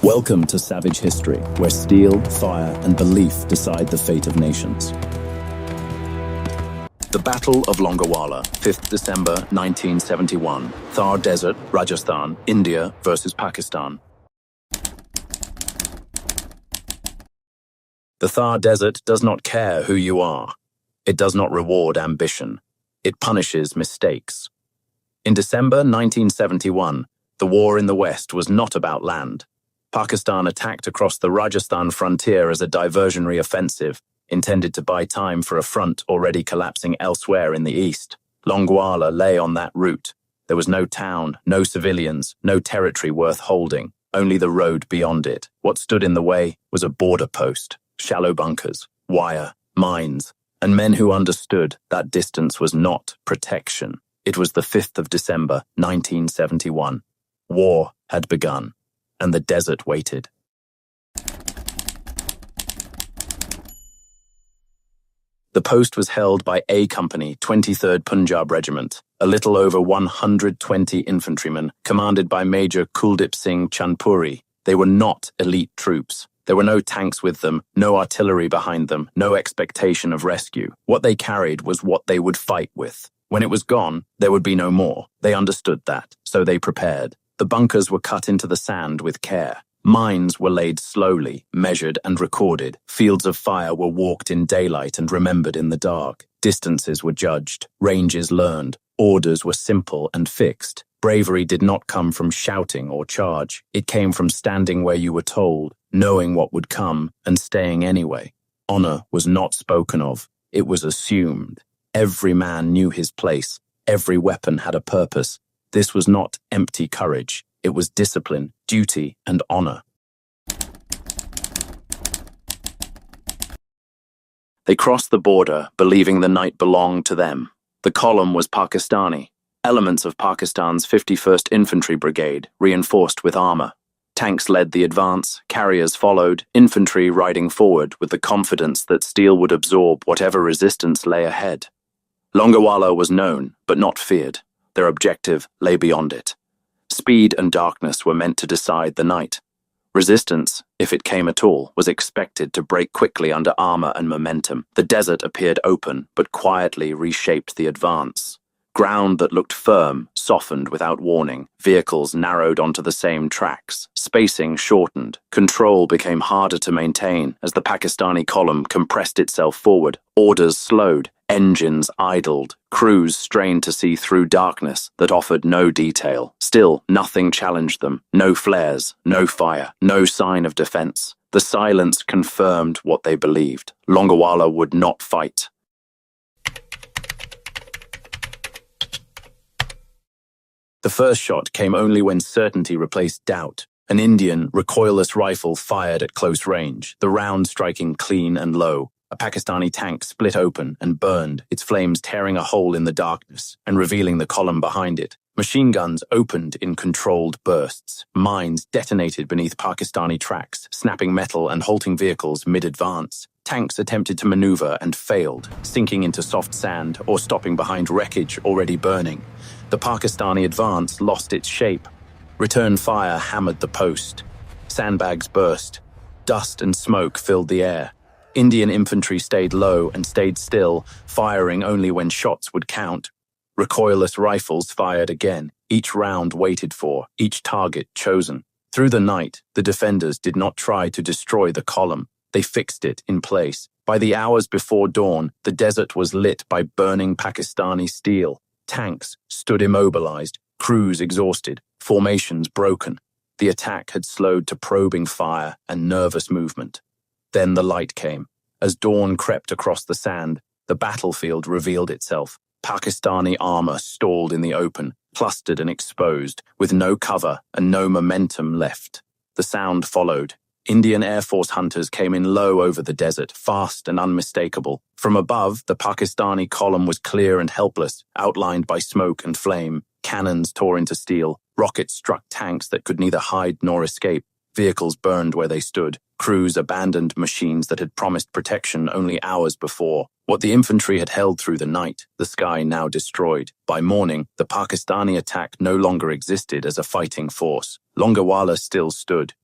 Welcome to Savage History, where steel, fire, and belief decide the fate of nations. The Battle of Longewala, 5th December 1971. Thar Desert, Rajasthan, India versus Pakistan. The Thar Desert does not care who you are. It does not reward ambition. It punishes mistakes. In December 1971, the war in the West was not about land. Pakistan attacked across the Rajasthan frontier as a diversionary offensive, intended to buy time for a front already collapsing elsewhere in the east. Longewala lay on that route. There was no town, no civilians, no territory worth holding, only the road beyond it. What stood in the way was a border post, shallow bunkers, wire, mines, and men who understood that distance was not protection. It was the 5th of December, 1971. War had begun, and the desert waited. The post was held by A Company, 23rd Punjab Regiment, a little over 120 infantrymen, commanded by Major Kuldip Singh Chanpuri. They were not elite troops. There were no tanks with them, no artillery behind them, no expectation of rescue. What they carried was what they would fight with. When it was gone, there would be no more. They understood that, so they prepared. The bunkers were cut into the sand with care. Mines were laid slowly, measured and recorded. Fields of fire were walked in daylight and remembered in the dark. Distances were judged, ranges learned. Orders were simple and fixed. Bravery did not come from shouting or charge. It came from standing where you were told, knowing what would come, and staying anyway. Honor was not spoken of. It was assumed. Every man knew his place. Every weapon had a purpose. This was not empty courage. It was discipline, duty, and honor. They crossed the border, believing the night belonged to them. The column was Pakistani. Elements of Pakistan's 51st Infantry Brigade, reinforced with armor. Tanks led the advance, carriers followed, infantry riding forward with the confidence that steel would absorb whatever resistance lay ahead. Longewala was known, but not feared. Their objective lay beyond it. Speed and darkness were meant to decide the night. Resistance, if it came at all, was expected to break quickly under armor and momentum. The desert appeared open, but quietly reshaped the advance. Ground that looked firm softened without warning. Vehicles narrowed onto the same tracks. Spacing shortened. Control became harder to maintain as the Pakistani column compressed itself forward. Orders slowed. Engines idled. Crews strained to see through darkness that offered no detail. Still, nothing challenged them. No flares, no fire, no sign of defense. The silence confirmed what they believed. Longewala would not fight. The first shot came only when certainty replaced doubt. An Indian, recoilless rifle fired at close range, the round striking clean and low. A Pakistani tank split open and burned, its flames tearing a hole in the darkness and revealing the column behind it. Machine guns opened in controlled bursts. Mines detonated beneath Pakistani tracks, snapping metal and halting vehicles mid-advance. Tanks attempted to maneuver and failed, sinking into soft sand or stopping behind wreckage already burning. The Pakistani advance lost its shape. Return fire hammered the post. Sandbags burst. Dust and smoke filled the air. Indian infantry stayed low and stayed still, firing only when shots would count. Recoilless rifles fired again, each round waited for, each target chosen. Through the night, the defenders did not try to destroy the column. They fixed it in place. By the hours before dawn, the desert was lit by burning Pakistani steel. Tanks stood immobilized, crews exhausted, formations broken. The attack had slowed to probing fire and nervous movement. Then the light came. As dawn crept across the sand, the battlefield revealed itself. Pakistani armor stalled in the open, clustered and exposed, with no cover and no momentum left. The sound followed. Indian Air Force hunters came in low over the desert, fast and unmistakable. From above, the Pakistani column was clear and helpless, outlined by smoke and flame. Cannons tore into steel. Rockets struck tanks that could neither hide nor escape. Vehicles burned where they stood. Crews abandoned machines that had promised protection only hours before. What the infantry had held through the night, the sky now destroyed. By morning, the Pakistani attack no longer existed as a fighting force. Longewala still stood,